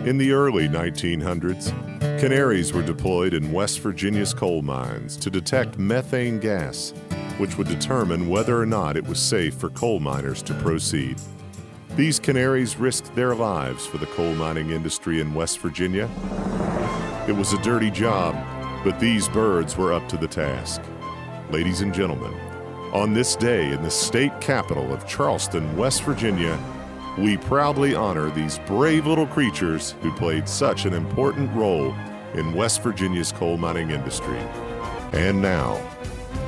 In the early 1900s, canaries were deployed in West Virginia's coal mines to detect methane gas, which would determine whether or not it was safe for coal miners to proceed. These canaries risked their lives for the coal mining industry in West Virginia. It was a dirty job, but these birds were up to the task. Ladies and gentlemen, on this day in the state capital of Charleston, West Virginia, we proudly honor these brave little creatures who played such an important role in West Virginia's coal mining industry. And now,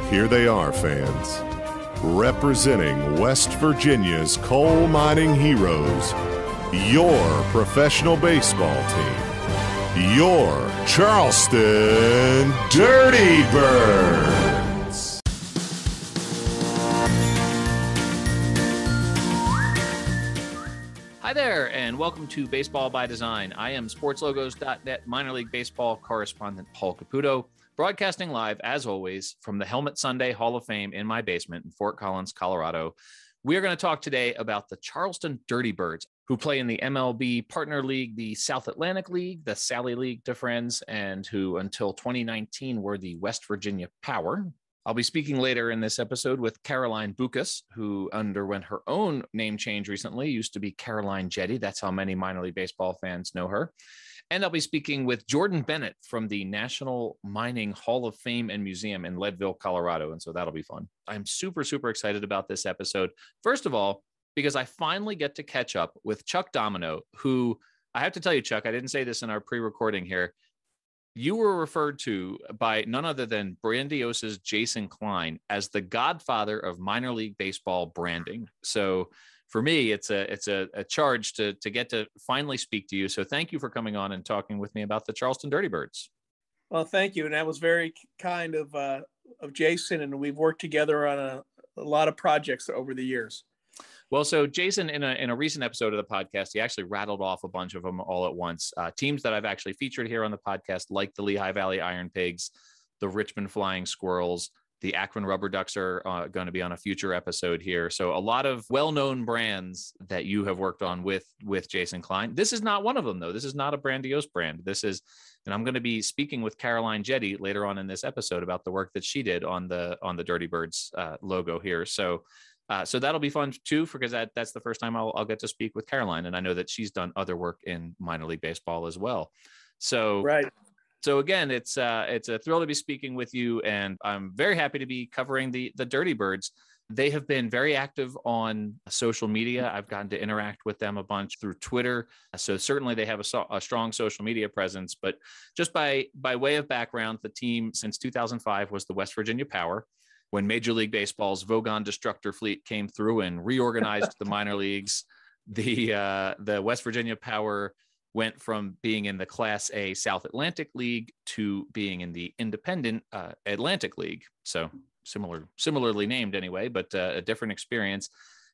here they are, fans, representing West Virginia's coal mining heroes, your professional baseball team, your Charleston Dirty Birds. Hi there, and welcome to Baseball by Design. I am SportsLogos.net minor league baseball correspondent Paul Caputo, broadcasting live, as always, from the Helmet Sunday Hall of Fame in my basement in Fort Collins, Colorado. We are going to talk today about the Charleston Dirty Birds, who play in the MLB Partner League, the South Atlantic League, the Sally League to friends, and who until 2019 were the West Virginia Power. I'll be speaking later in this episode with Carolina Buchas, who underwent her own name change recently, used to be Caroline Jetty. That's how many minor league baseball fans know her. And I'll be speaking with Jordan Bennett from the National Mining Hall of Fame and Museum in Leadville, Colorado. And so that'll be fun. I'm super, super excited about this episode. First of all, because I finally get to catch up with Chuck Domino, who I have to tell you, Chuck, I didn't say this in our pre-recording here. You were referred to by none other than Brandiosa's Jason Klein as the Godfather of minor league baseball branding. So for me, it's a charge to get to finally speak to you. So thank you for coming on and talking with me about the Charleston Dirty Birds. Well, thank you. And that was very kind of Jason. And we've worked together on a lot of projects over the years. Well, so Jason, in a recent episode of the podcast, he actually rattled off a bunch of them all at once. Teams that I've actually featured here on the podcast, like the Lehigh Valley Iron Pigs, the Richmond Flying Squirrels, the Akron Rubber Ducks are going to be on a future episode here. So a lot of well-known brands that you have worked on with Jason Klein. This is not one of them, though. This is not a Brandiose brand. This is, and I'm going to be speaking with Caroline Jetty later on in this episode about the work that she did on the Dirty Birds logo here. So that'll be fun too, because that's the first time I'll get to speak with Caroline, and I know that she's done other work in minor league baseball as well. So right. So again, it's a thrill to be speaking with you, and I'm very happy to be covering the Dirty Birds. They have been very active on social media. I've gotten to interact with them a bunch through Twitter. So certainly they have a strong social media presence. But just by way of background, the team since 2005 was the West Virginia Power. When Major League Baseball's Vogon Destructor fleet came through and reorganized the minor leagues, the West Virginia Power went from being in the Class A South Atlantic League to being in the independent Atlantic League. So similarly named anyway, but a different experience.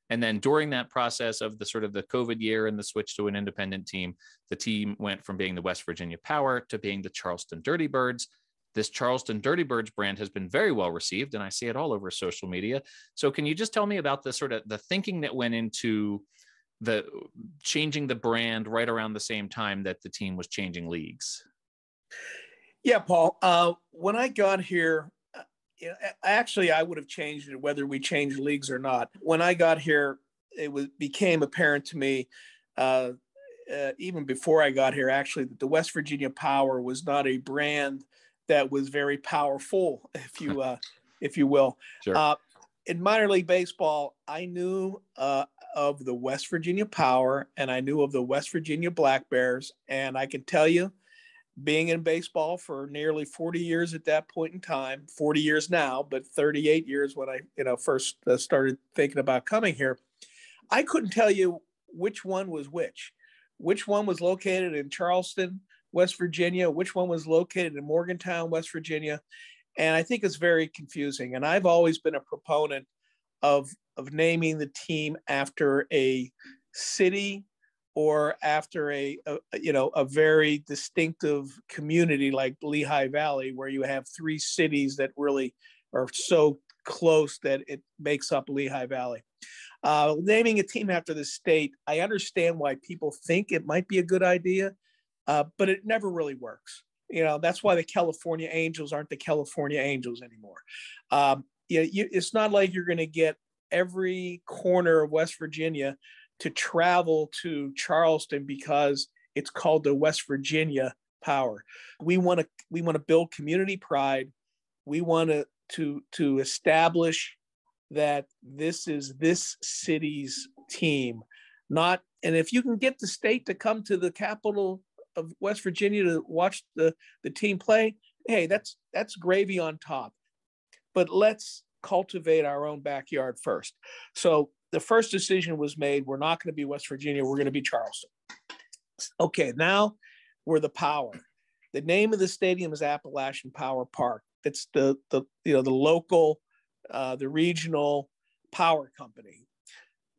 And then during that process of the sort of the COVID year and the switch to an independent team, the team went from being the West Virginia Power to being the Charleston Dirty Birds. This Charleston Dirty Birds brand has been very well received, and I see it all over social media. So can you just tell me about the sort of the thinking that went into the changing the brand right around the same time that the team was changing leagues? Yeah, Paul, when I got here, actually I would have changed it whether we changed leagues or not. When I got here, became apparent to me, even before I got here, actually, that the West Virginia Power was not a brand that was very powerful, if you will. Sure. In minor league baseball, I knew of the West Virginia Power, and I knew of the West Virginia Black Bears. And I can tell you, being in baseball for nearly 40 years at that point in time, 40 years now, but 38 years when I first started thinking about coming here, I couldn't tell you which one was which one was located in Charleston, West Virginia, which one was located in Morgantown, West Virginia. And I think it's very confusing. And I've always been a proponent of naming the team after a city or after a very distinctive community like Lehigh Valley, where you have three cities that really are so close that it makes up Lehigh Valley. Naming a team after the state, I understand why people think it might be a good idea, but it never really works. That's why the California Angels aren't the California Angels anymore. It's not like you're going to get every corner of West Virginia to travel to Charleston because it's called the West Virginia Power. We want to build community pride. We want to establish that this is this city's team, and if you can get the state to come to the capital of West Virginia to watch the team play, hey, that's gravy on top. But let's cultivate our own backyard first. So the first decision was made. We're not going to be West Virginia. We're going to be Charleston. Okay, now we're the Power. The name of the stadium is Appalachian Power Park. It's the local, the regional power company.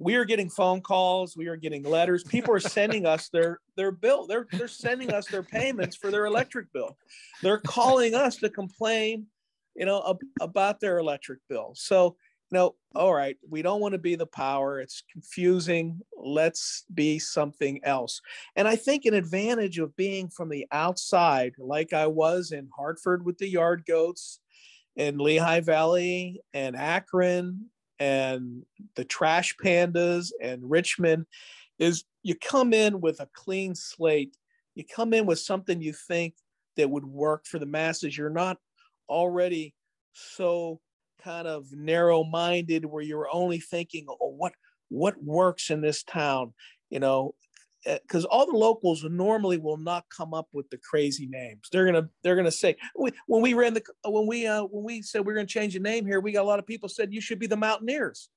We are getting phone calls. We are getting letters. People are sending us their bill. They're sending us their payments for their electric bill. They're calling us to complain, about their electric bill. So, all right, we don't want to be the Power. It's confusing. Let's be something else. And I think an advantage of being from the outside, like I was in Hartford with the Yard Goats, in Lehigh Valley and Akron, and the Trash Pandas and Richmond, is you come in with a clean slate. You come in with something you think that would work for the masses. You're not already so kind of narrow-minded where you're only thinking, oh, what works in this town, because all the locals normally will not come up with the crazy names. They're gonna say, when we said we're gonna change the name here, we got a lot of people said you should be the Mountaineers.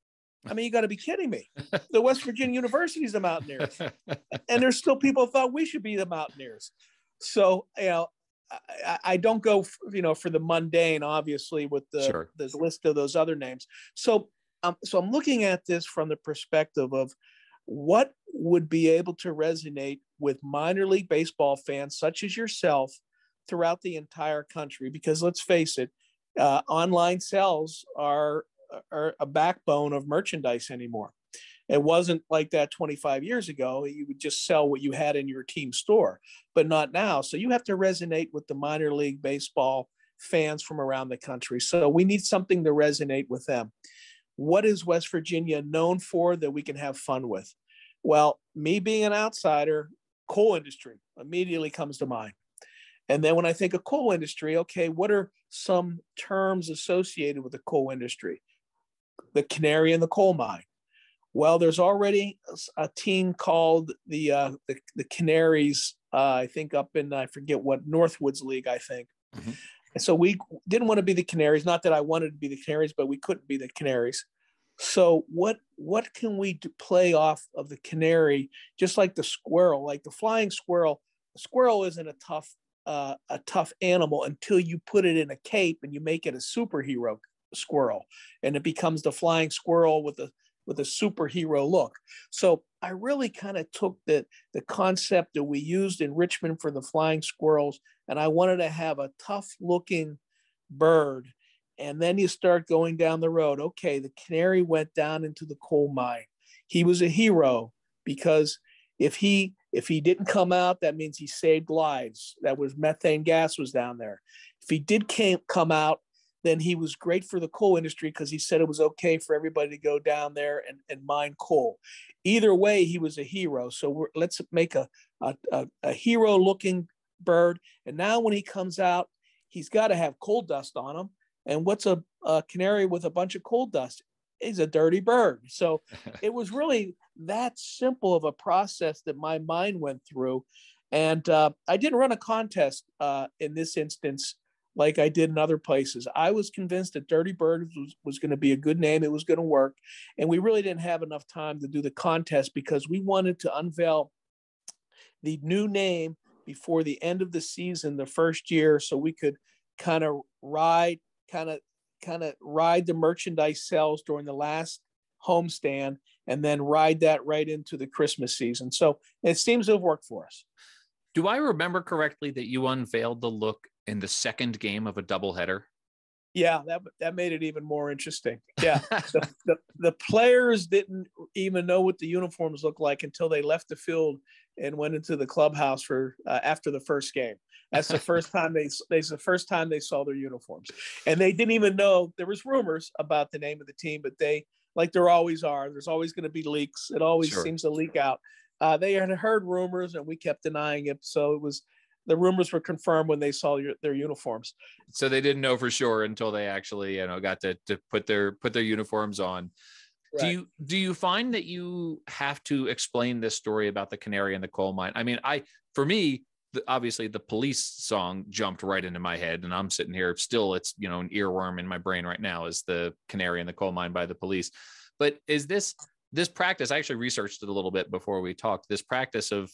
I mean, you got to be kidding me. The West Virginia University is the Mountaineers, and there's still people who thought we should be the Mountaineers. So I don't go for the mundane, obviously, with the list of those other names. So I'm looking at this from the perspective of what would be able to resonate with minor league baseball fans such as yourself throughout the entire country. Because let's face it, online sales are a backbone of merchandise anymore. It wasn't like that 25 years ago. You would just sell what you had in your team store, but not now. So you have to resonate with the minor league baseball fans from around the country. So we need something to resonate with them. What is West Virginia known for that we can have fun with? Well, me being an outsider, coal industry immediately comes to mind. And then when I think of coal industry, okay, what are some terms associated with the coal industry? The canary in the coal mine. Well, there's already a team called the Canaries, I think up in, I forget what, Northwoods League, I think. Mm-hmm. And so we didn't want to be the Canaries. Not that I wanted to be the Canaries, but we couldn't be the Canaries. So what can we play off of the canary, just like the squirrel, like the flying squirrel? The squirrel isn't a tough animal until you put it in a cape and you make it a superhero squirrel, and it becomes the flying squirrel with a superhero look. So I really kind of took the concept that we used in Richmond for the flying squirrels, and I wanted to have a tough looking bird. And then you start going down the road. Okay, the canary went down into the coal mine. He was a hero because if he didn't come out, that means he saved lives. That was methane gas was down there. If he did come out, then he was great for the coal industry because he said it was okay for everybody to go down there and mine coal. Either way, he was a hero. So let's make a hero-looking bird. And now when he comes out, he's got to have coal dust on him. And what's a canary with a bunch of coal dust? He's a dirty bird. So it was really that simple of a process that my mind went through. And I didn't run a contest in this instance like I did in other places. I was convinced that Dirty Birds was going to be a good name. It was going to work. And we really didn't have enough time to do the contest because we wanted to unveil the new name before the end of the season, the first year, so we could kind of ride the merchandise sales during the last homestand and then ride that right into the Christmas season. So it seems to have worked for us. Do I remember correctly that you unveiled the look in the second game of a doubleheader? Yeah, that made it even more interesting. Yeah, the players didn't even know what the uniforms looked like until they left the field and went into the clubhouse for after the first game. That's the first time they saw their uniforms, and they didn't even know there was rumors about the name of the team, but they, like there always are. There's always going to be leaks. It always seems to leak out. They had heard rumors, and we kept denying it. So it was. The rumors were confirmed when they saw their uniforms. So they didn't know for sure until they actually, got to put their uniforms on. Right. Do you find that you have to explain this story about the canary in the coal mine? I mean, for me, obviously the Police song jumped right into my head, and I'm sitting here still. It's an earworm in my brain right now. Is the Canary in the Coal Mine by the Police? But is this practice, I actually researched it a little bit before we talked. This practice of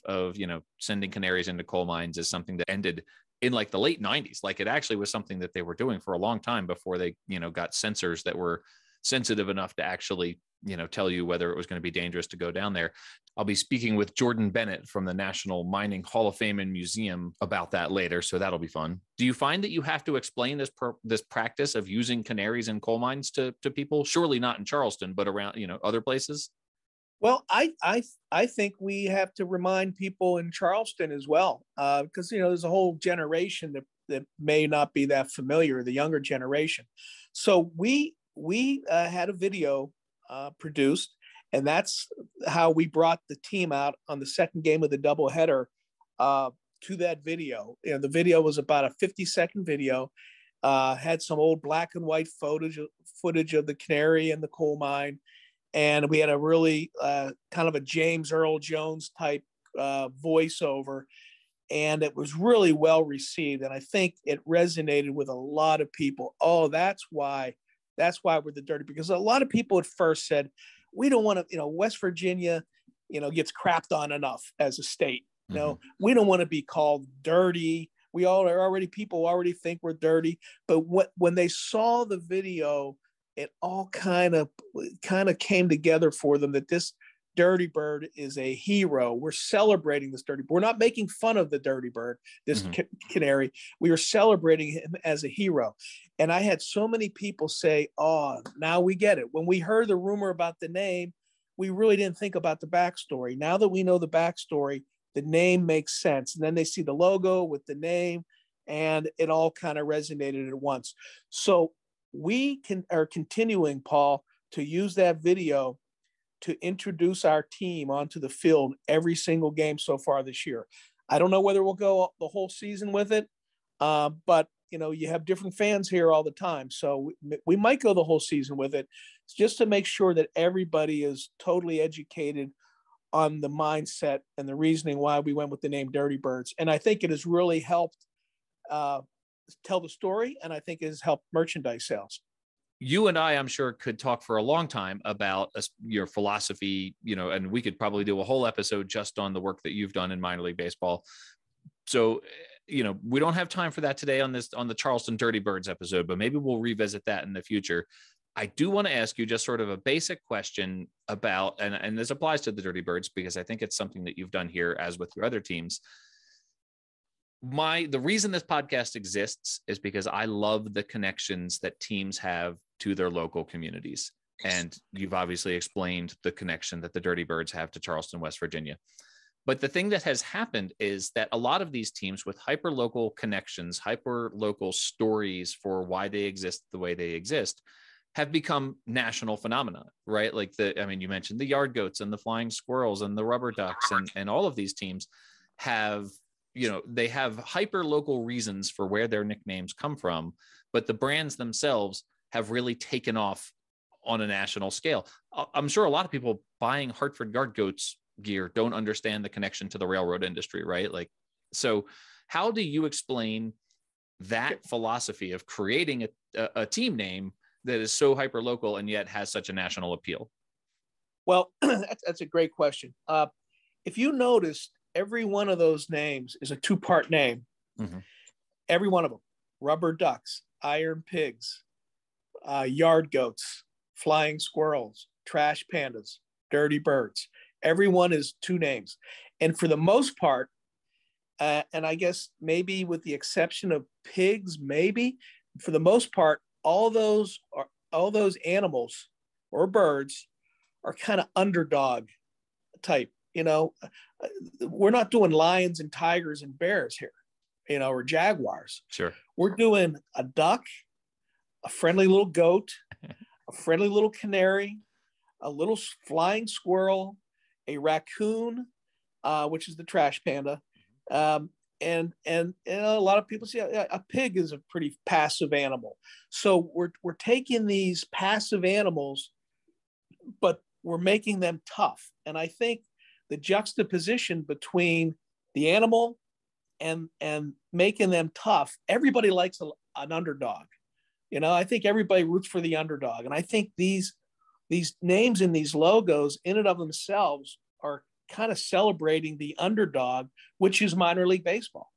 sending canaries into coal mines is something that ended in like the late 90s. Like it actually was something that they were doing for a long time before they, got sensors that were sensitive enough to actually, tell you whether it was going to be dangerous to go down there. I'll be speaking with Jordan Bennett from the National Mining Hall of Fame and Museum about that later. So that'll be fun. Do you find that you have to explain this practice of using canaries in coal mines to people? Surely not in Charleston, but around, other places? Well, I think we have to remind people in Charleston as well, because there's a whole generation that may not be that familiar, the younger generation. So we had a video produced, and that's how we brought the team out on the second game of the doubleheader to that video. The video was about a 50-second video, had some old black and white footage of the canary in the coal mine. And we had a really kind of a James Earl Jones type voiceover, and it was really well received. And I think it resonated with a lot of people. Oh, that's why we're the Dirty, because a lot of people at first said, we don't want to, West Virginia, gets crapped on enough as a state. We don't want to be called dirty. People already think we're dirty. But when they saw the video, it all kind of came together for them that this Dirty Bird is a hero. We're celebrating this Dirty Bird. We're not making fun of the Dirty Bird, this canary. We are celebrating him as a hero. And I had so many people say, oh, now we get it. When we heard the rumor about the name, we really didn't think about the backstory. Now that we know the backstory, the name makes sense. And then they see the logo with the name, and it all kind of resonated at once. So we are continuing, Paul, to use that video to introduce our team onto the field every single game so far this year. I don't know whether we'll go the whole season with it, but you have different fans here all the time. So we might go the whole season with it, just to make sure that everybody is totally educated on the mindset and the reasoning why we went with the name Dirty Birds. And I think it has really helped tell the story, and I think it has helped merchandise sales. You and I'm sure, could talk for a long time about your philosophy, and we could probably do a whole episode just on the work that you've done in minor league baseball. So, we don't have time for that today on the Charleston Dirty Birds episode, but maybe we'll revisit that in the future. I do want to ask you just sort of a basic question about, and this applies to the Dirty Birds because I think it's something that you've done here as with your other teams. The reason this podcast exists is because I love the connections that teams have to their local communities. And you've obviously explained the connection that the Dirty Birds have to Charleston, West Virginia. But the thing that has happened is that a lot of these teams with hyper-local connections, hyper-local stories for why they exist the way they exist, have become national phenomena, right? Like you mentioned the Yard Goats and the Flying Squirrels and the Rubber Ducks, and all of these teams have, they have hyper-local reasons for where their nicknames come from, but the brands themselves have really taken off on a national scale. I'm sure a lot of people buying Hartford Yard Goats gear don't understand the connection to the railroad industry, right? So how do you explain that philosophy of creating a team name that is so hyper local and yet has such a national appeal? Well, that's a great question. If you noticed, every one of those names is a two-part name. Mm-hmm. Every one of them: Rubber Ducks, Iron Pigs, Yard Goats, Flying Squirrels, Trash Pandas, Dirty Birds. Everyone is two names. And for the most part, and I guess maybe with the exception of pigs, maybe, for the most part, all those animals or birds are kind of underdog type. We're not doing lions and tigers and bears here, or jaguars. Sure. We're doing a duck, a friendly little goat, a friendly little canary, a little flying squirrel, a raccoon, which is the trash panda. And a lot of people say a pig is a pretty passive animal. So we're taking these passive animals, but we're making them tough. And I think the juxtaposition between the animal and making them tough, everybody likes an underdog. I think everybody roots for the underdog. And I think these names in these logos in and of themselves are kind of celebrating the underdog, which is minor league baseball.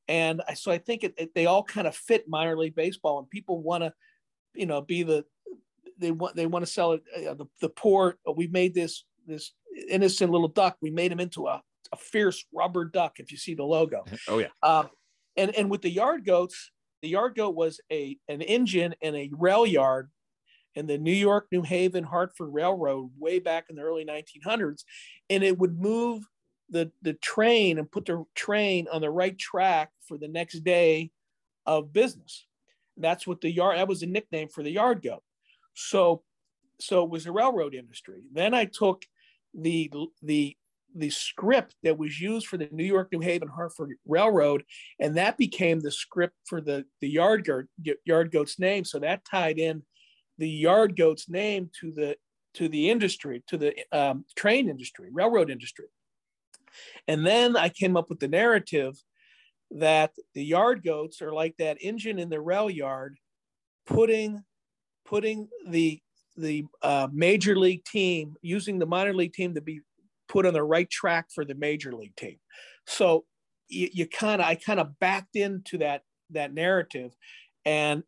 And so I think they all kind of fit minor league baseball, and people want to, they want to sell it. The poor, we made this innocent little duck. We made him into a fierce rubber duck. If you see the logo. Oh yeah. And with the yard goats, the yard goat was an engine in a rail yard in the New York, New Haven, Hartford Railroad way back in the early 1900s. And it would move the train and put the train on the right track for the next day of business. And that's what that was a nickname for the yard goat. So it was the railroad industry. Then I took the script that was used for the New York, New Haven, Hartford Railroad, and that became the script for the yard goat's name. So that tied in the yard goat's name to the industry, to the train industry, railroad industry. And then I came up with the narrative that the yard goats are like that engine in the rail yard, putting the major league team, using the minor league team to be put on the right track for the major league team. So I kind of backed into that narrative, and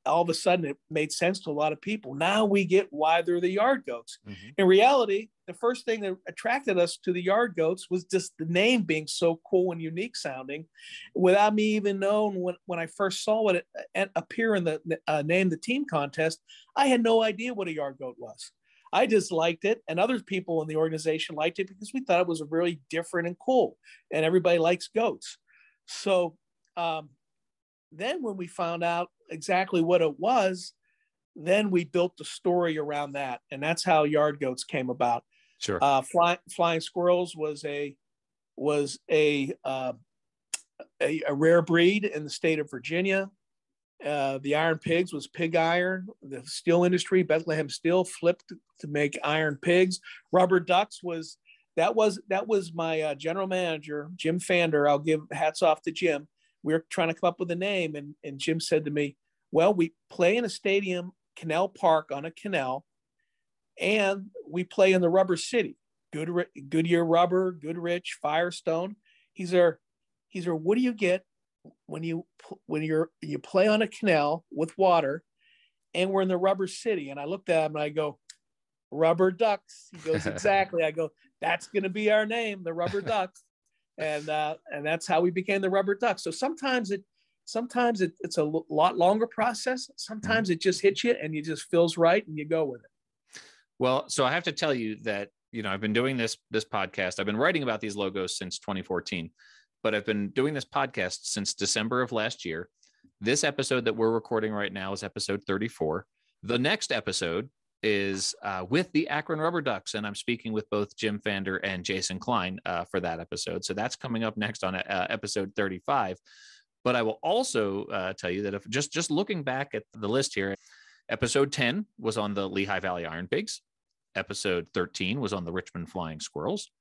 all of a sudden it made sense to a lot of people. Now we get why they're the yard goats. Mm-hmm. In reality, the first thing that attracted us to the yard goats was just the name being so cool and unique sounding, without me even knowing when I first saw it appear in the name the team contest. I had no idea what a yard goat was. I just liked it, and other people in the organization liked it because we thought it was really different and cool, and everybody likes goats. So then when we found out exactly what it was, then we built the story around that, and that's how yard goats came about. Sure. Flying squirrels was a rare breed in the state of Virginia. The iron pigs was pig iron. The steel industry, Bethlehem Steel, flipped to make iron pigs. Rubber ducks was my general manager, Jim Fander. I'll give hats off to Jim. We were trying to come up with a name, and Jim said to me, well, we play in a stadium, Canal Park, on a canal, and we play in the Rubber City, Goodyear Rubber, Goodrich, Firestone. He's our, what do you get when you play on a canal with water, and we're in the Rubber City? And I looked at him and I go, Rubber Ducks. He goes, exactly. I go, that's going to be our name, the Rubber Ducks. And that's how we became the Rubber Ducks. So sometimes it's a lot longer process. Sometimes it just hits you and it just feels right and you go with it. Well, so I have to tell you that, I've been doing this podcast. I've been writing about these logos since 2014, but I've been doing this podcast since December of last year. This episode that we're recording right now is episode 34. The next episode is with the Akron Rubber Ducks, and I'm speaking with both Jim Fander and Jason Klein for that episode. So that's coming up next on episode 35. But I will also tell you that if just looking back at the list here, episode 10 was on the Lehigh Valley Iron Pigs. Episode 13 was on the Richmond Flying Squirrels.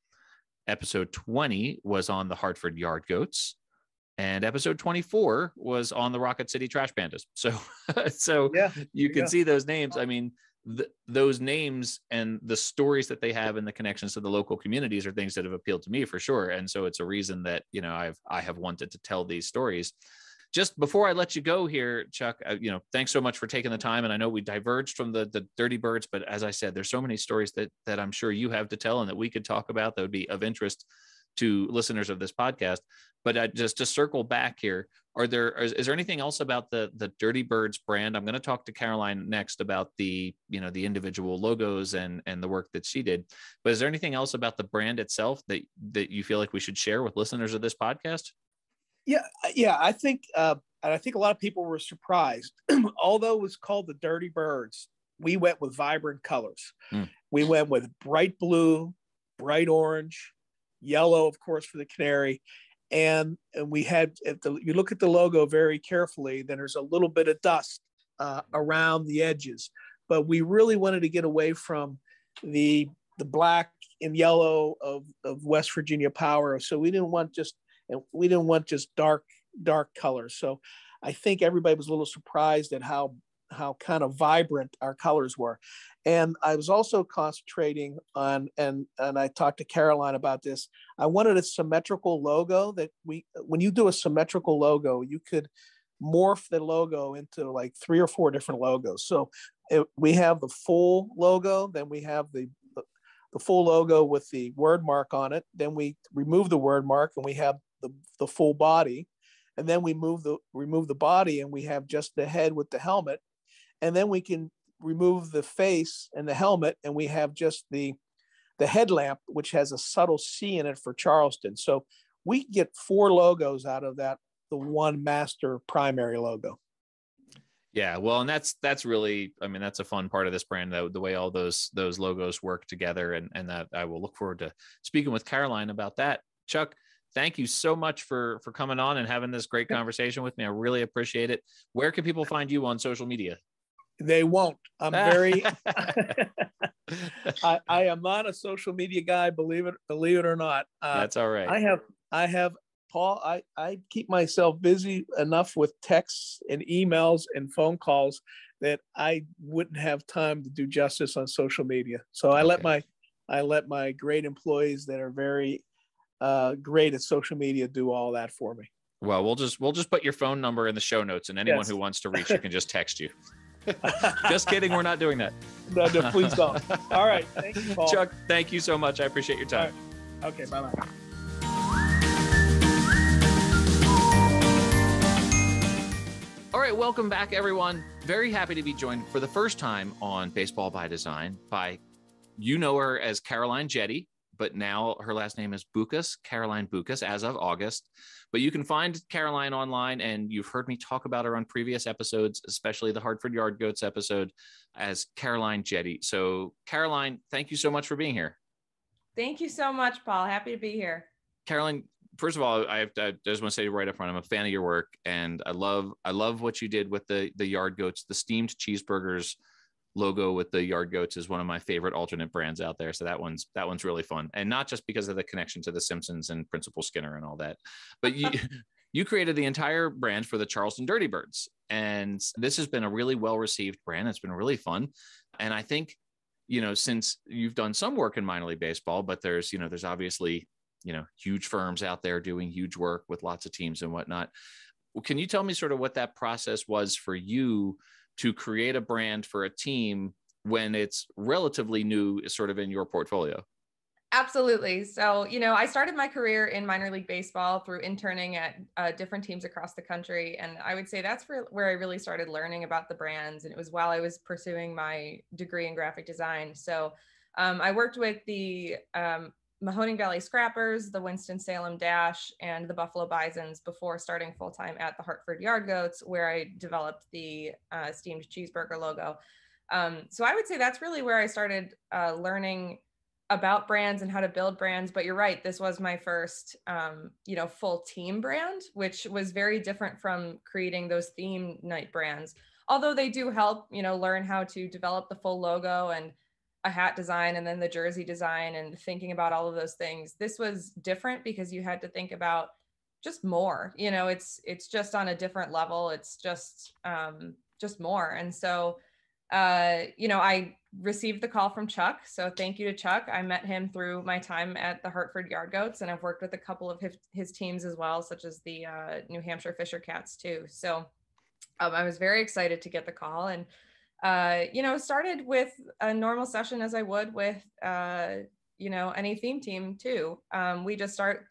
Episode 20 was on the Hartford Yard Goats. And episode 24 was on the Rocket City Trash Pandas. So yeah, you can see those names. I mean, those names and the stories that they have and the connections to the local communities are things that have appealed to me for sure. And so it's a reason that, I have wanted to tell these stories. Just before I let you go here, Chuck, thanks so much for taking the time. And I know we diverged from the Dirty Birds, but as I said, there's so many stories that I'm sure you have to tell and that we could talk about that would be of interest to listeners of this podcast. But just to circle back here, is there anything else about the Dirty Birds brand? I'm going to talk to Caroline next about the individual logos and the work that she did. But is there anything else about the brand itself that you feel like we should share with listeners of this podcast? Yeah. I think, and I think a lot of people were surprised. Although it was called the Dirty Birds, we went with vibrant colors. We went with bright blue, bright orange, yellow, of course, for the canary. And we had, you look at the logo very carefully, then there's a little bit of dust around the edges. But we really wanted to get away from the black and yellow of West Virginia Power. So we didn't want just dark colors. So I think everybody was a little surprised at how kind of vibrant our colors were. And I was also concentrating on, and I talked to Caroline about this, I wanted a symmetrical logo that when you do a symmetrical logo, you could morph the logo into like 3 or 4 different logos. So we have the full logo, then we have the full logo with the word mark on it. Then we remove the word mark and we have the full body. And then we remove the body and we have just the head with the helmet. And then we can remove the face and the helmet and we have just the headlamp, which has a subtle C in it for Charleston. So we get 4 logos out of that, the one master primary logo. Yeah, well, and that's really, I mean, that's a fun part of this brand, the way all those logos work together, and that I will look forward to speaking with Caroline about that. Chuck, thank you so much for coming on and having this great conversation with me. I really appreciate it. Where can people find you on social media? They won't. I'm very, I am not a social media guy, believe it or not. That's all right. I have Paul, I keep myself busy enough with texts and emails and phone calls that I wouldn't have time to do justice on social media. So I let my great employees that are very great at social media do all that for me. Well, we'll just put your phone number in the show notes, and anyone who wants to reach you can just text you. Just kidding. We're not doing that. No, please don't. All right. Thank you, Paul. Chuck, thank you so much. I appreciate your time. Right. Okay. Bye-bye. All right. Welcome back, everyone. Very happy to be joined for the first time on Baseball by Design by, you know her as Caroline Jetty, but now her last name is Buchas, Caroline Buchas, as of August. But you can find Caroline online, and you've heard me talk about her on previous episodes, especially the Hartford Yard Goats episode, as Caroline Jetty. So, Caroline, thank you so much for being here. Thank you so much, Paul. Happy to be here. Caroline, first of all, I just want to say right up front, I'm a fan of your work, and I love what you did with the Yard Goats. The steamed cheeseburgers logo with the Yard Goats is one of my favorite alternate brands out there. So that one's really fun. And not just because of the connection to the Simpsons and Principal Skinner and all that, but you created the entire brand for the Charleston Dirty Birds. And this has been a really well-received brand. It's been really fun. And I think, since you've done some work in minor league baseball, but there's obviously, huge firms out there doing huge work with lots of teams and whatnot. Well, can you tell me sort of what that process was for you to create a brand for a team when it's relatively new, sort of in your portfolio? Absolutely. So, I started my career in minor league baseball through interning at different teams across the country. And I would say that's where I really started learning about the brands. And it was while I was pursuing my degree in graphic design. So I worked with the Mahoning Valley Scrappers, the Winston-Salem Dash, and the Buffalo Bisons before starting full-time at the Hartford Yard Goats, where I developed the steamed cheeseburger logo. So I would say that's really where I started learning about brands and how to build brands. But you're right, this was my first, full team brand, which was very different from creating those theme night brands. Although they do help, learn how to develop the full logo and a hat design and then the jersey design and thinking about all of those things. This was different because you had to think about just more, it's just on a different level. It's just more. And so, I received the call from Chuck. So thank you to Chuck. I met him through my time at the Hartford Yard Goats, and I've worked with a couple of his teams as well, such as the New Hampshire Fisher Cats too. So I was very excited to get the call, and started with a normal session as I would with, any theme team too. We just start,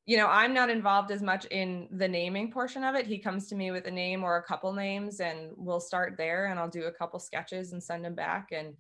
I'm not involved as much in the naming portion of it. He comes to me with a name or a couple names, and we'll start there, and I'll do a couple sketches and send them back. And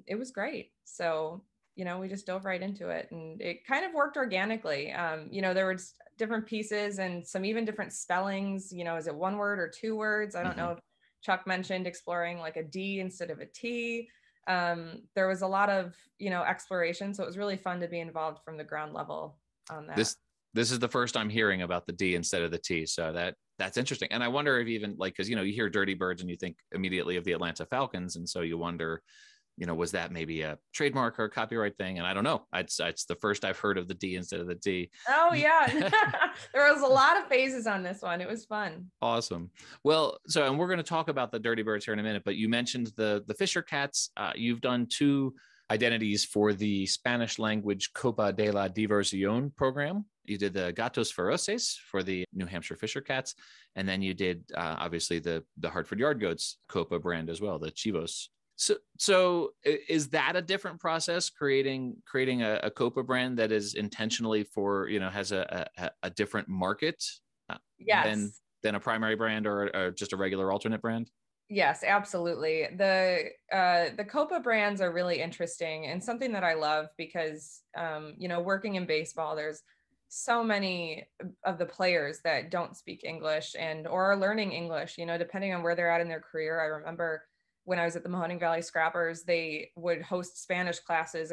it was great. So, we just dove right into it, and it kind of worked organically. There were different pieces and some even different spellings, is it one word or two words? I don't know if Chuck mentioned exploring like a D instead of a T. There was a lot of, exploration. So it was really fun to be involved from the ground level on that. This is the first I'm hearing about the D instead of the T. So that's interesting. And I wonder if even because, you hear Dirty Birds and you think immediately of the Atlanta Falcons. And so you wonder, was that maybe a trademark or a copyright thing? And I don't know. It's the first I've heard of the D instead of the T. Oh, yeah. There was a lot of phases on this one. It was fun. Awesome. Well, and we're going to talk about the Dirty Birds here in a minute, but you mentioned the Fisher Cats. You've done 2 identities for the Spanish language Copa de la Diversión program. You did the Gatos Feroces for the New Hampshire Fisher Cats. And then you did, obviously, the Hartford Yard Goats Copa brand as well, the Chivos. So is that a different process, creating a Copa brand that is intentionally for, has a different market yes. than a primary brand or just a regular alternate brand? Yes, absolutely. The Copa brands are really interesting and something that I love because, working in baseball, there's so many of the players that don't speak English or are learning English, depending on where they're at in their career. I remember when I was at the Mahoning Valley Scrappers, they would host Spanish classes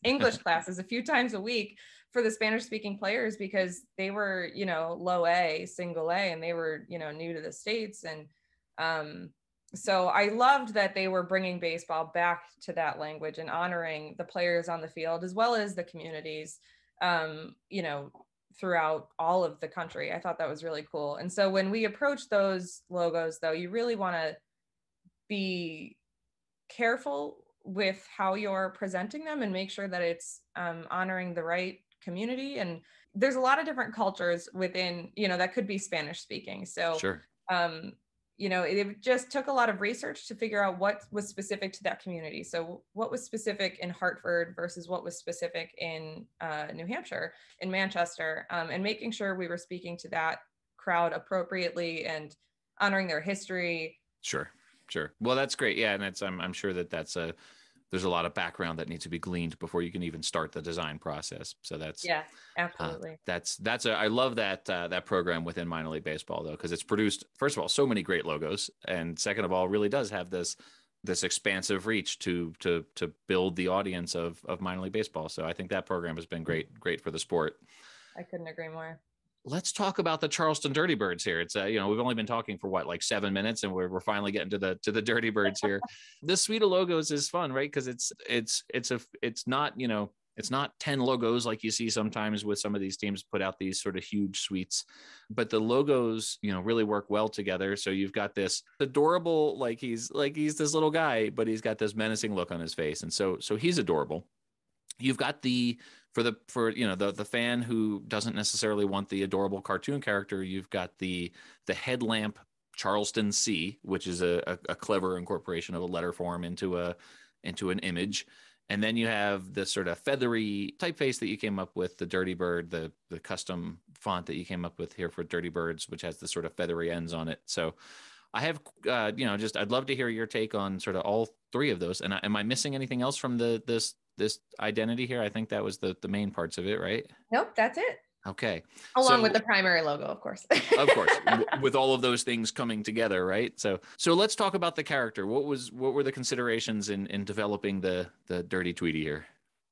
English classes a few times a week for the Spanish speaking players because they were, low A, single A, and they were, new to the States. And so I loved that they were bringing baseball back to that language and honoring the players on the field as well as the communities, throughout all of the country. I thought that was really cool. And so when we approach those logos, though, you really want to be careful with how you're presenting them and make sure that it's honoring the right community. And there's a lot of different cultures within, that could be Spanish speaking. So, sure. It just took a lot of research to figure out what was specific to that community. So what was specific in Hartford versus what was specific in New Hampshire, in Manchester, and making sure we were speaking to that crowd appropriately and honoring their history. Sure. Well, that's great. Yeah. And I'm sure there's a lot of background that needs to be gleaned before you can even start the design process. So yeah, absolutely. I love that program within minor league baseball though, because it's produced, first of all, so many great logos. And second of all, really does have this expansive reach to build the audience of minor league baseball. So I think that program has been great for the sport. I couldn't agree more. Let's talk about the Charleston Dirty Birds here. It's we've only been talking for like 7 minutes, and we're finally getting to the Dirty Birds here. The suite of logos is fun, right? Because it's not 10 logos like you see sometimes with some of these teams put out these sort of huge suites, but the logos really work well together. So you've got this adorable, like he's this little guy, but he's got this menacing look on his face, and so he's adorable. You've got for the fan who doesn't necessarily want the adorable cartoon character, you've got the headlamp Charleston C, which is a clever incorporation of a letter form into an image. And then you have this sort of feathery typeface that you came up with, the Dirty Bird, the custom font that you came up with here for Dirty Birds, which has the sort of feathery ends on it. So I have, I'd love to hear your take on sort of all 3 of those. And am I missing anything else from this identity here? I think that was the main parts of it, right? Nope, that's it. Okay. Along with the primary logo, of course. Of course, with all of those things coming together, right? So let's talk about the character. What were the considerations in developing the Dirty Tweety here?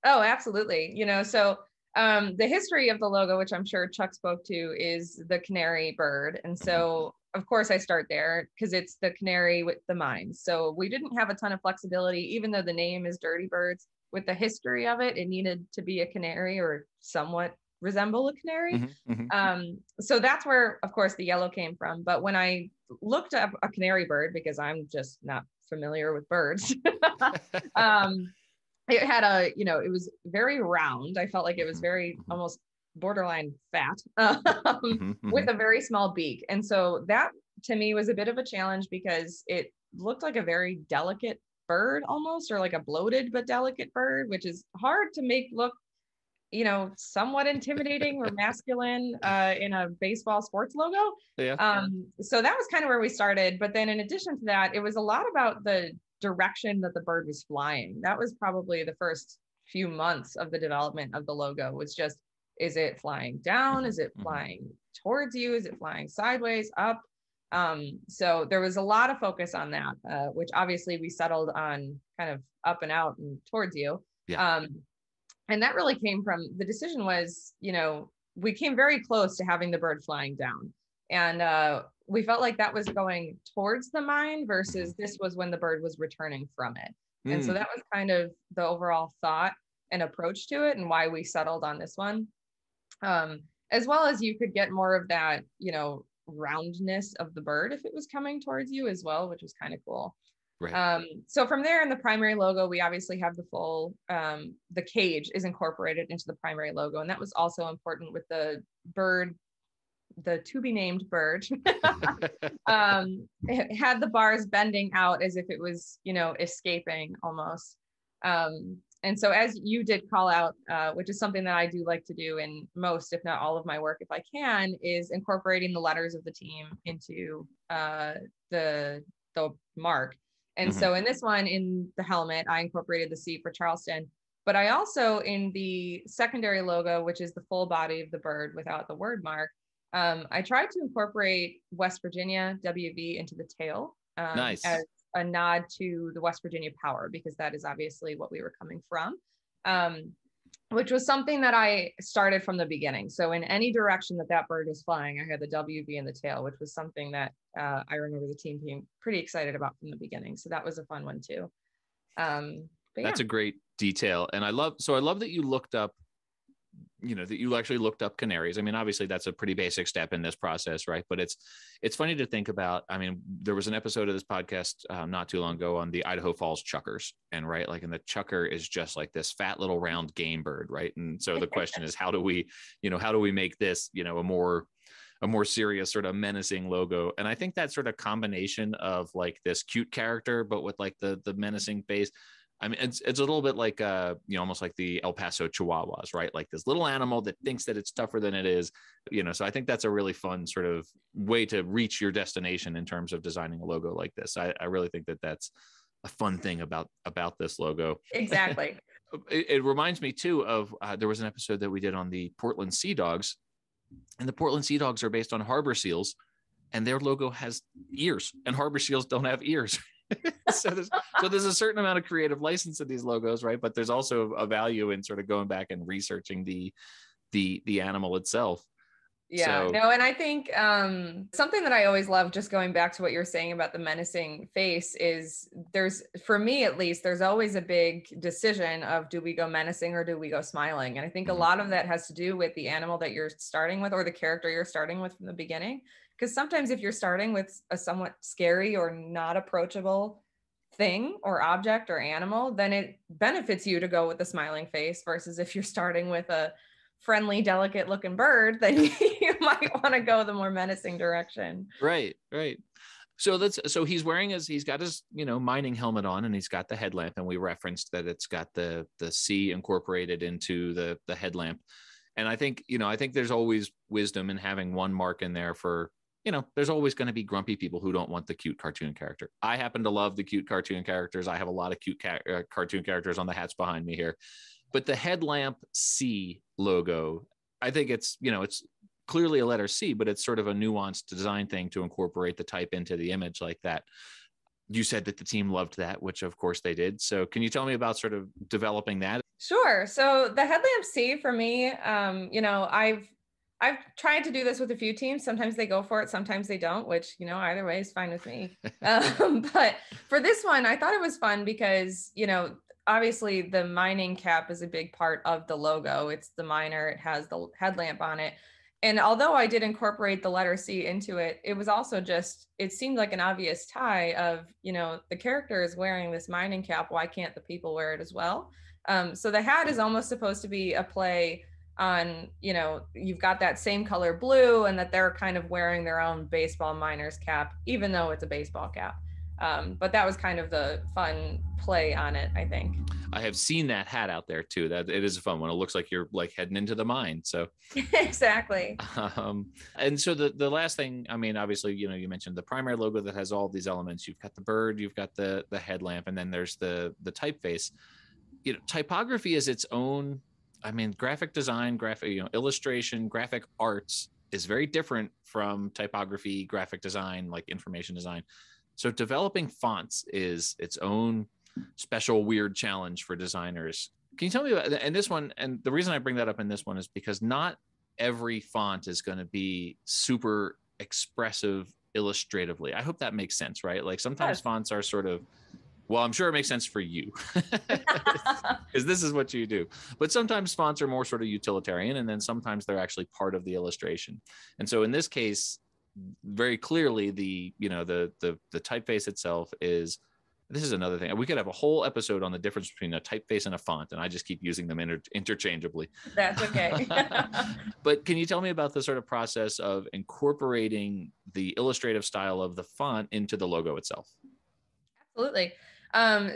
Oh, absolutely. The history of the logo, which I'm sure Chuck spoke to, is the canary bird. And so, of course, I start there because it's the canary with the mines. So we didn't have a ton of flexibility, even though the name is Dirty Birds. With the history of it, it needed to be a canary or somewhat resemble a canary. Mm-hmm, mm-hmm. So that's where, of course, the yellow came from. But when I looked up a canary bird, because I'm just not familiar with birds, it had it was very round. I felt like it was very almost borderline fat with a very small beak. And so that to me was a bit of a challenge because it looked like a very delicate bird almost, or like a bloated but delicate bird, which is hard to make look, somewhat intimidating or masculine in a baseball sports logo. Yeah. So that was kind of where we started. But then in addition to that, it was a lot about the direction that the bird was flying. That was probably the first few months of the development of the logo, was just, is it flying down? Is it flying towards you? Is it flying sideways, up? So there was a lot of focus on that, which obviously we settled on kind of up and out and towards you. Yeah. And that really came from, the decision was, we came very close to having the bird flying down. And we felt like that was going towards the mine versus this was when the bird was returning from it. And so that was kind of the overall thought and approach to it, and why we settled on this one. As well as you could get more of that, roundness of the bird if it was coming towards you as well, which was kind of cool. Right. So from there, in the primary logo, we obviously have the full, the cage is incorporated into the primary logo. And that was also important with the bird, the to be named bird. It had the bars bending out as if it was, escaping almost. And so, as you did call out, which is something that I do like to do in most, if not all of my work, if I can, is incorporating the letters of the team into the mark. And so in this one, in the helmet, I incorporated the C for Charleston, but I also, in the secondary logo, which is the full body of the bird without the word mark, I tried to incorporate West Virginia WV into the tail. Nice. As a nod to the West Virginia power, because that is obviously what we were coming from, which was something that I started from the beginning. So in any direction that bird was flying, I had the WV in the tail, which was something that I remember the team being pretty excited about from the beginning. So that was a fun one too. That's a great detail. And I love that you looked up, that you actually looked up canaries. I mean, obviously that's a pretty basic step in this process, right? But it's funny to think about. I mean, there was an episode of this podcast not too long ago on the Idaho Falls chukars, and right, like, and the chukar is just like this fat little round game bird, right? And so the question is, how do we make this, a more serious sort of menacing logo? And I think that sort of combination of like this cute character, but with like the menacing face. I mean, it's a little bit like, almost like the El Paso Chihuahuas, right? Like this little animal that thinks that it's tougher than it is, so I think that's a really fun sort of way to reach your destination in terms of designing a logo like this. I really think that that's a fun thing about this logo. Exactly. It reminds me too of, there was an episode that we did on the Portland Sea Dogs, and the Portland Sea Dogs are based on harbor seals, and their logo has ears, and harbor seals don't have ears. so there's a certain amount of creative license in these logos, right? But there's also a value in sort of going back and researching the animal itself. Yeah, no, and I think something that I always love, just going back to what you're saying about the menacing face, is for me at least, there's always a big decision of, do we go menacing or do we go smiling? And I think a lot of that has to do with the animal that you're starting with, or the character you're starting with from the beginning. Because sometimes if you're starting with a somewhat scary or not approachable thing or object or animal, then it benefits you to go with the smiling face, versus if you're starting with a friendly, delicate looking bird, then you might want to go the more menacing direction. Right. So he's got his, mining helmet on, and he's got the headlamp, and we referenced that it's got the C incorporated into the headlamp. And I think there's always wisdom in having one mark in there for, there's always going to be grumpy people who don't want the cute cartoon character. I happen to love the cute cartoon characters. I have a lot of cute cartoon characters on the hats behind me here. But the headlamp C logo, I think it's clearly a letter C, but it's sort of a nuanced design thing to incorporate the type into the image like that. You said that the team loved that, which of course they did. So can you tell me about sort of developing that? Sure. So the headlamp C for me, I've tried to do this with a few teams. Sometimes they go for it, sometimes they don't, which, either way is fine with me. But for this one, I thought it was fun because, obviously the mining cap is a big part of the logo. It's the miner, it has the headlamp on it. And although I did incorporate the letter C into it, it was also it seemed like an obvious tie of, the character is wearing this mining cap. Why can't the people wear it as well? So the hat is almost supposed to be a play on, you've got that same color blue, and that they're kind of wearing their own baseball miner's cap, even though it's a baseball cap. But that was kind of the fun play on it, I think. I have seen that hat out there too. That it is a fun one. It looks like you're like heading into the mine. So exactly. And so the last thing, I mean, obviously, you know, you mentioned the primary logo that has all these elements. You've got the bird, you've got the headlamp, and then there's the typeface. You know, typography is its own. I mean, graphic design, illustration, graphic arts is very different from typography, graphic design, like information design. So developing fonts is its own special weird challenge for designers. Can you tell me about, and this one, and the reason I bring that up in this one is because not every font is going to be super expressive illustratively. I hope that makes sense, right? Like sometimes fonts are sort of, well, I'm sure it makes sense for you because this is what you do. But sometimes fonts are more sort of utilitarian, and then sometimes they're actually part of the illustration. And so in this case, very clearly the typeface itself is, this is another thing. We could have a whole episode on the difference between a typeface and a font, and I just keep using them interchangeably. That's okay. But can you tell me about the sort of process of incorporating the illustrative style of the font into the logo itself? Absolutely.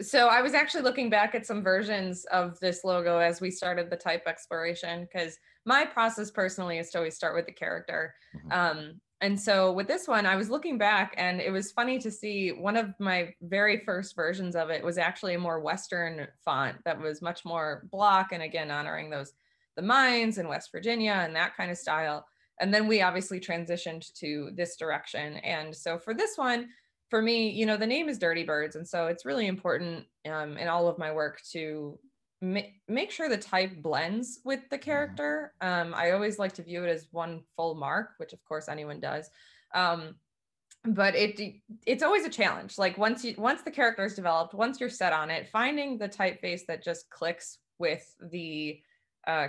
So I was actually looking back at some versions of this logo as we started the type exploration, because my process personally is to always start with the character. Mm-hmm. And so with this one, I was looking back, and it was funny to see one of my very first versions of it was actually a more Western font that was much more block, and again, honoring the mines in West Virginia and that kind of style. And then we obviously transitioned to this direction. And so for this one, for me, you know, the name is Dirty Birds. And so it's really important in all of my work to make sure the type blends with the character. I always like to view it as one full mark, which of course anyone does. But it's always a challenge. Like once the character is developed, once you're set on it, finding the typeface that just clicks with the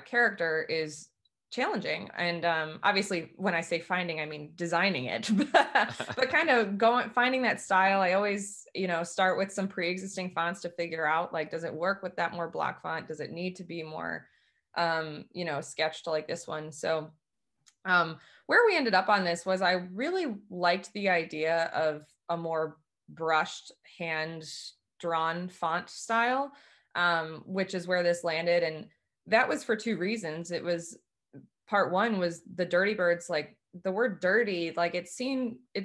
character is challenging. And obviously when I say finding, I mean designing it, but kind of finding that style. I always, you know, start with some pre-existing fonts to figure out, like, does it work with that more block font? Does it need to be more, you know, sketched like this one? So where we ended up on this was I really liked the idea of a more brushed hand drawn font style, which is where this landed. And that was for two reasons. It was, part one was the Dirty Birds, like the word dirty, like it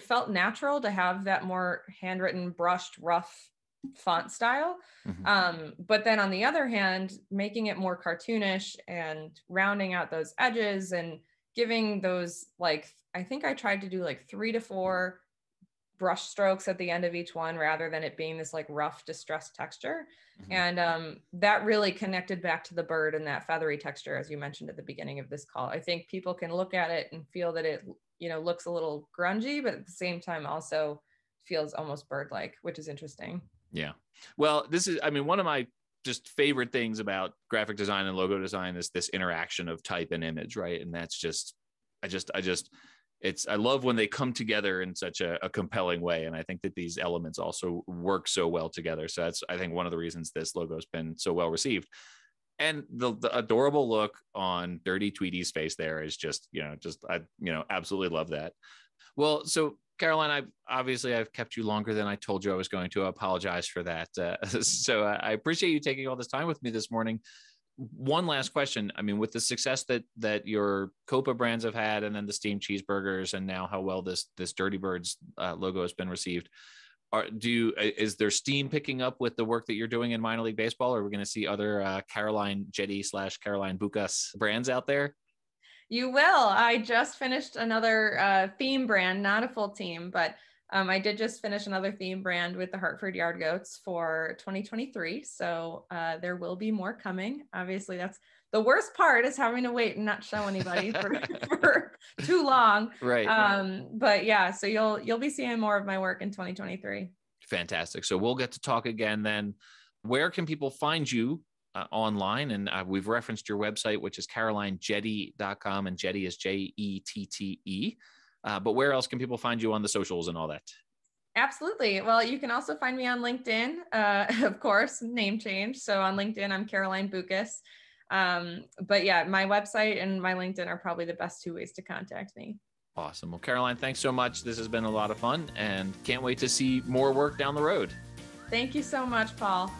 felt natural to have that more handwritten, brushed, rough font style. Mm-hmm. But then on the other hand, making it more cartoonish and rounding out those edges and giving those, like, I think I tried to do like 3 to 4 brush strokes at the end of each one rather than it being this like rough distressed texture. Mm-hmm. And that really connected back to the bird and that feathery texture, as you mentioned at the beginning of this call. I think people can look at it and feel that it, you know, looks a little grungy, but at the same time also feels almost bird-like, which is interesting. Yeah. Well, this is, I mean, one of my just favorite things about graphic design and logo design is this interaction of type and image, right? And that's just, I love when they come together in such a compelling way. And I think that these elements also work so well together. So that's, I think, one of the reasons this logo has been so well received. And the adorable look on Dirty Tweety's face there is just, I absolutely love that. Well, so Caroline, I've kept you longer than I told you I was going to. I apologize for that. So I appreciate you taking all this time with me this morning. One last question. I mean, with the success that your Copa brands have had, and then the steamed cheeseburgers, and now how well this Dirty Birds logo has been received, is there steam picking up with the work that you're doing in minor league baseball? Or are we going to see other Caroline Jetty / Carolina Buchas brands out there? You will. I just finished another theme brand, not a full team, but I did just finish another theme brand with the Hartford Yard Goats for 2023. So there will be more coming. Obviously, that's the worst part, is having to wait and not show anybody for too long. Right. But yeah, so you'll be seeing more of my work in 2023. Fantastic. So we'll get to talk again then. Where can people find you online? And we've referenced your website, which is carolinejetty.com, and Jetty is Jette. But where else can people find you on the socials and all that? Absolutely. Well, you can also find me on LinkedIn, of course, name change. So on LinkedIn, I'm Carolina Buchas. But yeah, my website and my LinkedIn are probably the best 2 ways to contact me. Awesome. Well, Caroline, thanks so much. This has been a lot of fun and can't wait to see more work down the road. Thank you so much, Paul.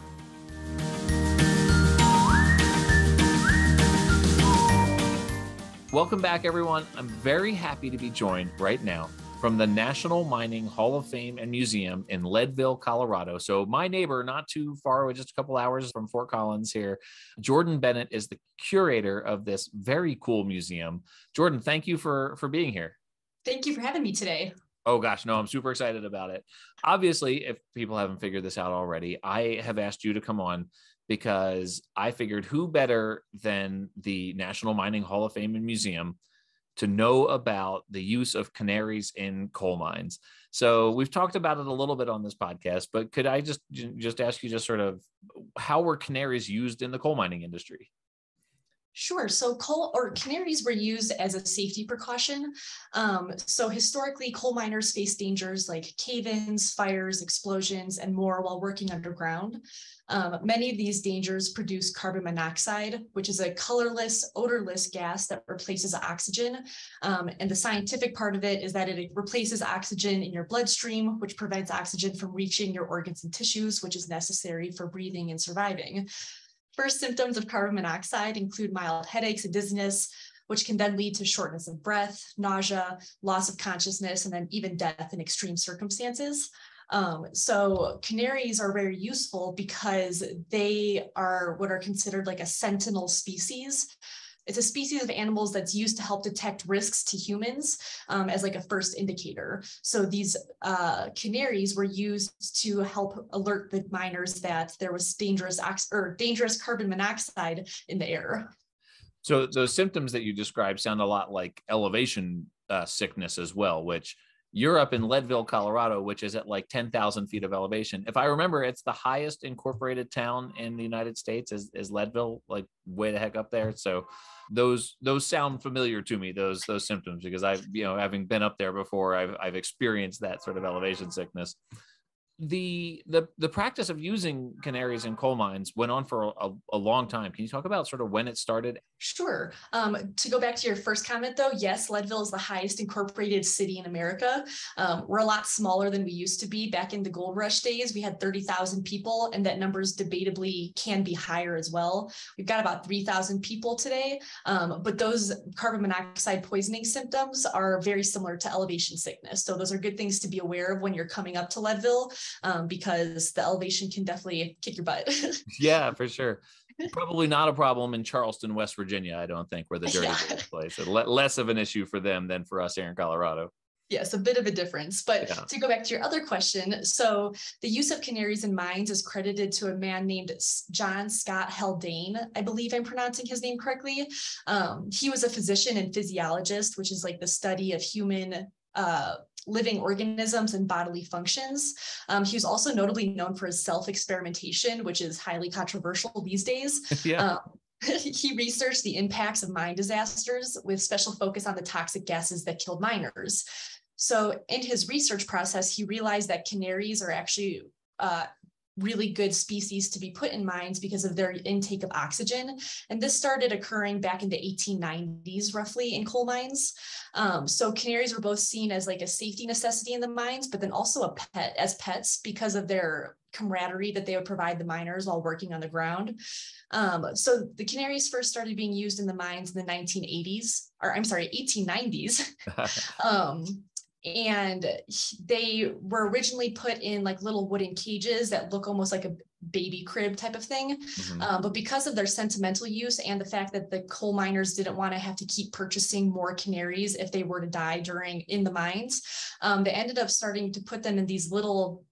Welcome back, everyone. I'm very happy to be joined right now from the National Mining Hall of Fame and Museum in Leadville, Colorado. So my neighbor, not too far away, just a couple hours from Fort Collins here. Jordan Bennett is the curator of this very cool museum. Jordan, thank you for being here. Thank you for having me today. Oh gosh, no, I'm super excited about it. Obviously, if people haven't figured this out already, I have asked you to come on because I figured who better than the National Mining Hall of Fame and Museum to know about the use of canaries in coal mines. So we've talked about it a little bit on this podcast, but could I just ask you just sort of how were canaries used in the coal mining industry? Sure. So canaries were used as a safety precaution. So historically, coal miners faced dangers like cave-ins, fires, explosions, and more while working underground. Many of these dangers produce carbon monoxide, which is a colorless, odorless gas that replaces oxygen. And the scientific part of it is that it replaces oxygen in your bloodstream, which prevents oxygen from reaching your organs and tissues, which is necessary for breathing and surviving. First symptoms of carbon monoxide include mild headaches and dizziness, which can then lead to shortness of breath, nausea, loss of consciousness, and then even death in extreme circumstances. So canaries are very useful because they are what are considered like a sentinel species. It's a species of animals that's used to help detect risks to humans as like a first indicator. So these canaries were used to help alert the miners that there was dangerous carbon monoxide in the air. So those symptoms that you described sound a lot like elevation sickness as well, which you're up in Leadville, Colorado, which is at like 10,000 feet of elevation. If I remember, it's the highest incorporated town in the United States is Leadville, like way the heck up there. So those sound familiar to me, those symptoms, because I've, having been up there before, I've experienced that sort of elevation sickness. The practice of using canaries in coal mines went on for a long time. Can you talk about sort of when it started? Sure. To go back to your first comment, though, yes, Leadville is the highest incorporated city in America. We're a lot smaller than we used to be. Back in the gold rush days, we had 30,000 people, and that numbers debatably can be higher as well. We've got about 3,000 people today, but those carbon monoxide poisoning symptoms are very similar to elevation sickness. So those are good things to be aware of when you're coming up to Leadville, because the elevation can definitely kick your butt. Yeah, for sure. Probably not a problem in Charleston, West Virginia, I don't think, where the Dirty Birds play. So less of an issue for them than for us here in Colorado. Yes, a bit of a difference. But to go back to your other question, so the use of canaries in mines is credited to a man named John Scott Haldane. I believe I'm pronouncing his name correctly. He was a physician and physiologist, which is like the study of human living organisms and bodily functions. He was also notably known for his self-experimentation, which is highly controversial these days. Yeah. He researched the impacts of mine disasters with special focus on the toxic gases that killed miners. So in his research process, he realized that canaries are actually really good species to be put in mines because of their intake of oxygen. And this started occurring back in the 1890s, roughly, in coal mines. So canaries were both seen as like a safety necessity in the mines, but then also as pets because of their camaraderie that they would provide the miners while working on the ground. So the canaries first started being used in the mines in the 1890s. And they were originally put in like little wooden cages that look almost like a baby crib type of thing. But because of their sentimental use and the fact that the coal miners didn't want to have to keep purchasing more canaries if they were to die in the mines, they ended up starting to put them in these little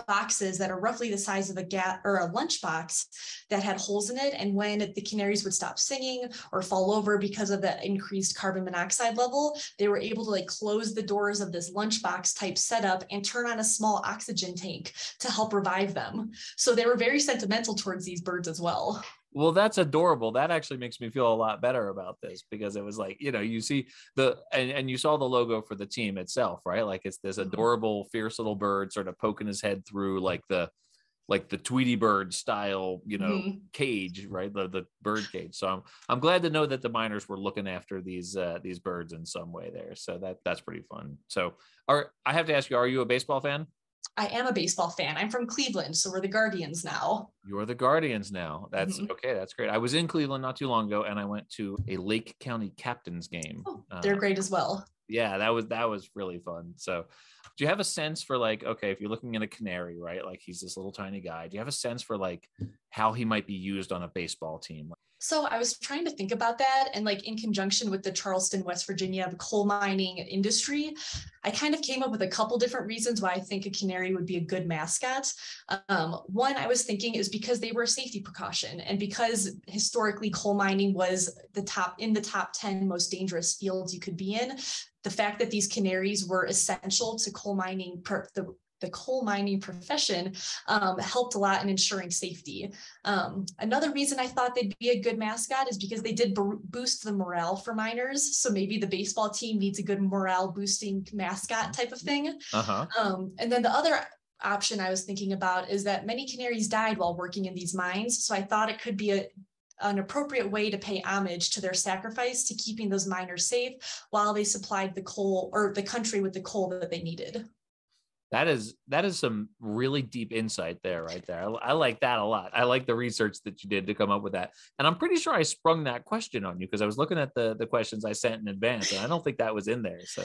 boxes that are roughly the size of a lunchbox that had holes in it. And when the canaries would stop singing or fall over because of the increased carbon monoxide level, they were able to like close the doors of this lunchbox type setup and turn on a small oxygen tank to help revive them. So they were very sentimental towards these birds as well. Well, that's adorable. That actually makes me feel a lot better about this because it was like, you see and you saw the logo for the team itself, right? Like it's this adorable, fierce little bird sort of poking his head through like the like the Tweety Bird style, cage, right? The bird cage. So I'm glad to know that the miners were looking after these birds in some way there. So that's pretty fun. So I have to ask you, are you a baseball fan? I am a baseball fan. I'm from Cleveland, so we're the Guardians now. You're the Guardians now. That's okay. That's great. I was in Cleveland not too long ago, and I went to a Lake County Captains game. Oh, they're great as well. Yeah, that was really fun. So do you have a sense for like, okay, if you're looking at a canary, right? Like he's this little tiny guy. Do you have a sense for like how he might be used on a baseball team? So I was trying to think about that, and like in conjunction with the Charleston, West Virginia coal mining industry, I kind of came up with a couple different reasons why I think a canary would be a good mascot. One I was thinking is because they were a safety precaution, and because historically coal mining was the top 10 most dangerous fields you could be in. The fact that these canaries were essential to coal mining, the coal mining profession, helped a lot in ensuring safety. Another reason I thought they'd be a good mascot is because they did boost the morale for miners. So maybe the baseball team needs a good morale boosting mascot type of thing. And then the other option I was thinking about is that many canaries died while working in these mines. So I thought it could be an appropriate way to pay homage to their sacrifice to keeping those miners safe while they supplied the coal, or the country, with the coal that they needed. That is some really deep insight there, right there. I like that a lot. I like the research that you did to come up with that. And I'm pretty sure I sprung that question on you because I was looking at the questions I sent in advance, and I don't think that was in there. So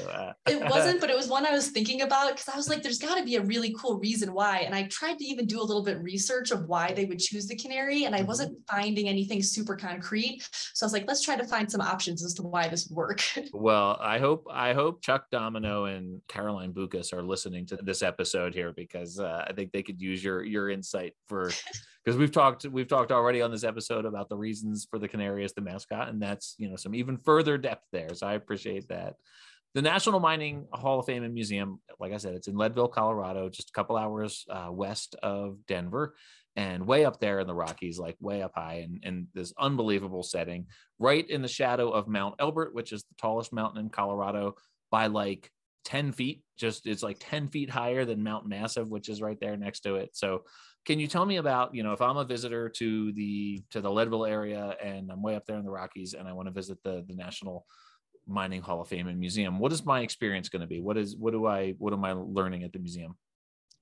it wasn't, but it was one I was thinking about because I was like, there's got to be a really cool reason why. And I tried to even do a little bit of research of why they would choose the canary, and I wasn't finding anything super concrete. So I was like, let's try to find some options as to why this would work. Well, I hope Chuck, Domino, and Carolina Buchas are listening to this episode here, because I think they could use your insight because we've talked already on this episode about the reasons for the canary as the mascot, and that's some even further depth there. So I appreciate that. The National Mining Hall of Fame and Museum, like I said, it's in Leadville, Colorado, just a couple hours west of Denver, and way up there in the Rockies, like way up high, and this unbelievable setting, right in the shadow of Mount Elbert, which is the tallest mountain in Colorado by like 10 feet. It's like 10 feet higher than Mount Massive, which is right there next to it. So can you tell me about, if I'm a visitor to the Leadville area and I'm way up there in the Rockies and I want to visit the National Mining Hall of Fame and Museum, what is my experience going to be? What am I learning at the museum?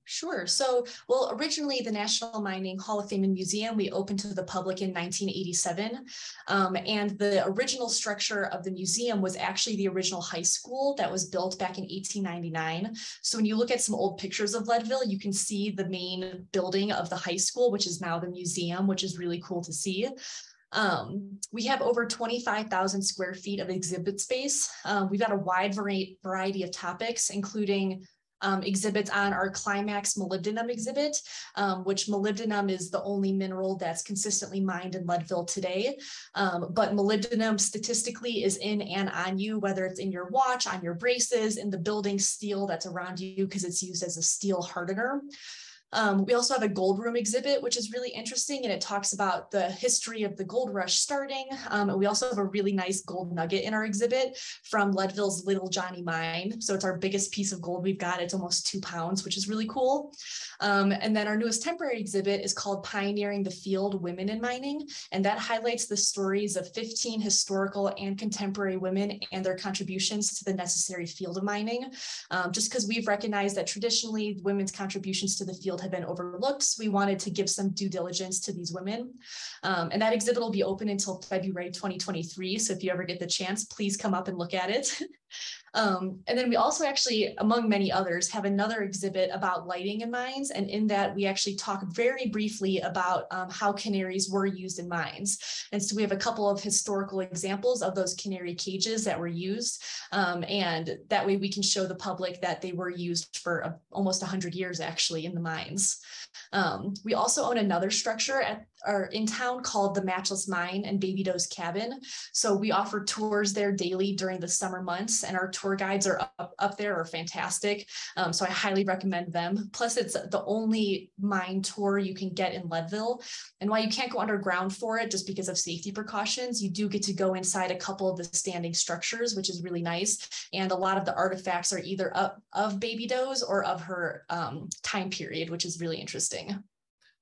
Sure. So, originally the National Mining Hall of Fame and Museum, we opened to the public in 1987. And the original structure of the museum was actually the original high school that was built back in 1899. So when you look at some old pictures of Leadville, you can see the main building of the high school, which is now the museum, which is really cool to see. We have over 25,000 square feet of exhibit space. We've got a wide variety of topics, including exhibits on our Climax molybdenum exhibit, which molybdenum is the only mineral that's consistently mined in Leadville today. But molybdenum statistically is in and on you, whether it's in your watch, on your braces, in the building steel that's around you, because it's used as a steel hardener. We also have a gold room exhibit, which is really interesting, and it talks about the history of the gold rush starting. And we also have a really nice gold nugget in our exhibit from Leadville's Little Johnny mine. So it's our biggest piece of gold we've got. It's almost 2 pounds, which is really cool. And then our newest temporary exhibit is called Pioneering the Field, Women in Mining. And that highlights the stories of 15 historical and contemporary women and their contributions to the necessary field of mining. Just because we've recognized that traditionally women's contributions to the field have been overlooked, so we wanted to give some due diligence to these women. And that exhibit will be open until February 2023. So if you ever get the chance, please come up and look at it. And then we also actually, among many others, have another exhibit about lighting in mines. And in that, we actually talk very briefly about how canaries were used in mines. And so we have a couple of historical examples of those canary cages that were used. And that way we can show the public that they were used for almost 100 years actually in the mines. We also own another structure in town called the Matchless Mine and Baby Doe's Cabin. So we offer tours there daily during the summer months, and our tour guides are up there are fantastic. So I highly recommend them. Plus it's the only mine tour you can get in Leadville. And while you can't go underground for it, just because of safety precautions, you do get to go inside a couple of the standing structures, which is really nice. And a lot of the artifacts are either of Baby Doe's or of her time period, which is really interesting.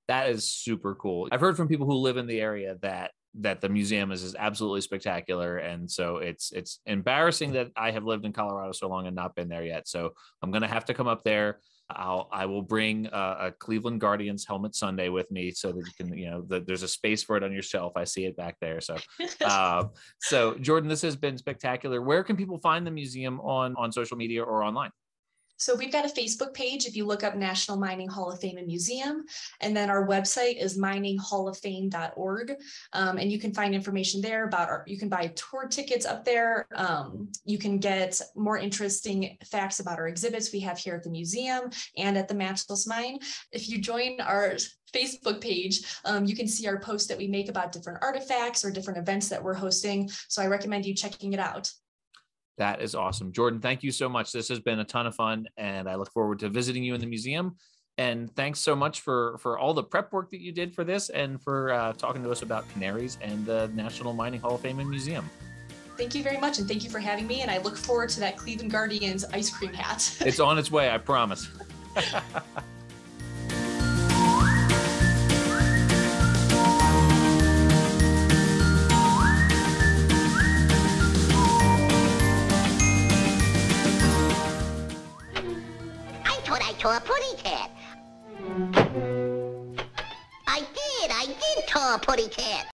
That is super cool. I've heard from people who live in the area that the museum is absolutely spectacular. And so it's embarrassing that I have lived in Colorado so long and not been there yet. So I'm going to have to come up there. I will bring a Cleveland Guardians helmet Sunday with me so that you can, there's a space for it on your shelf. I see it back there. So, so Jordan, this has been spectacular. Where can people find the museum on social media or online? So we've got a Facebook page if you look up National Mining Hall of Fame and Museum, and then our website is mininghalloffame.org. And you can find information there about you can buy tour tickets up there. You can get more interesting facts about our exhibits we have here at the museum and at the Matchless Mine. If you join our Facebook page, you can see our posts that we make about different artifacts or different events that we're hosting. So I recommend you checking it out. That is awesome. Jordan, thank you so much. This has been a ton of fun, and I look forward to visiting you in the museum. And thanks so much for all the prep work that you did for this and for talking to us about canaries and the National Mining Hall of Fame and Museum. Thank you very much, and thank you for having me. And I look forward to that Cleveland Guardians ice cream hat. It's on its way, I promise. To a putty cat. I did tell a putty cat.